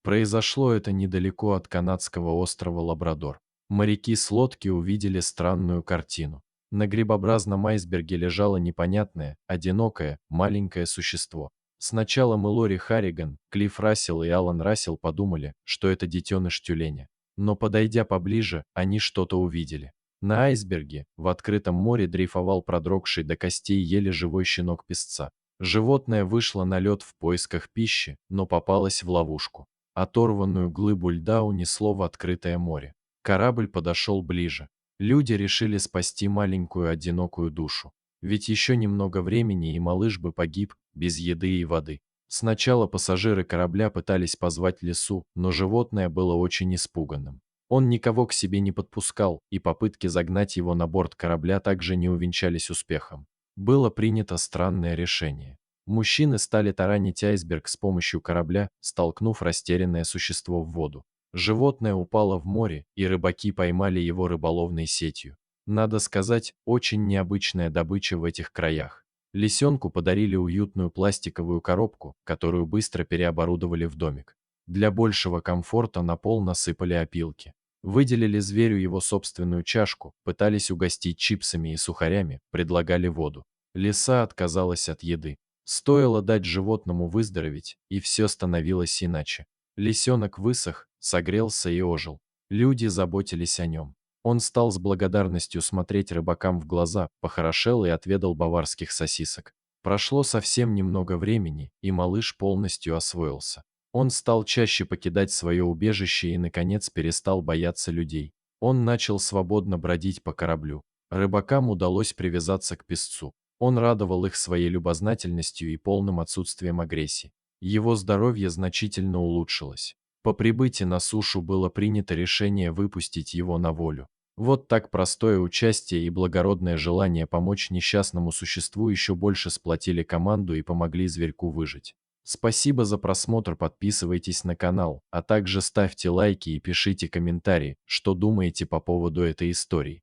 Произошло это недалеко от канадского острова Лабрадор. Моряки с лодки увидели странную картину. На грибообразном айсберге лежало непонятное, одинокое, маленькое существо. Сначала Мэлори Харриган, Клифф Рассел и Алан Рассел подумали, что это детеныш тюленя. Но подойдя поближе, они что-то увидели. На айсберге, в открытом море дрейфовал продрогший до костей еле живой щенок песца. Животное вышло на лед в поисках пищи, но попалось в ловушку. Оторванную глыбу льда унесло в открытое море. Корабль подошел ближе. Люди решили спасти маленькую одинокую душу. Ведь еще немного времени, и малыш бы погиб, без еды и воды. Сначала пассажиры корабля пытались позвать лису, но животное было очень испуганным. Он никого к себе не подпускал, и попытки загнать его на борт корабля также не увенчались успехом. Было принято странное решение. Мужчины стали таранить айсберг с помощью корабля, столкнув растерянное существо в воду. Животное упало в море, и рыбаки поймали его рыболовной сетью. Надо сказать, очень необычная добыча в этих краях. Лисенку подарили уютную пластиковую коробку, которую быстро переоборудовали в домик. Для большего комфорта на пол насыпали опилки. Выделили зверю его собственную чашку, пытались угостить чипсами и сухарями, предлагали воду. Лиса отказалась от еды. Стоило дать животному выздороветь, и все становилось иначе. Лисенок высох, согрелся и ожил. Люди заботились о нем. Он стал с благодарностью смотреть рыбакам в глаза, похорошел и отведал баварских сосисок. Прошло совсем немного времени, и малыш полностью освоился. Он стал чаще покидать свое убежище и, наконец, перестал бояться людей. Он начал свободно бродить по кораблю. Рыбакам удалось привязаться к песцу. Он радовал их своей любознательностью и полным отсутствием агрессии. Его здоровье значительно улучшилось. По прибытии на сушу было принято решение выпустить его на волю. Вот так простое участие и благородное желание помочь несчастному существу еще больше сплотили команду и помогли зверьку выжить. Спасибо за просмотр, подписывайтесь на канал, а также ставьте лайки и пишите комментарии, что думаете по поводу этой истории.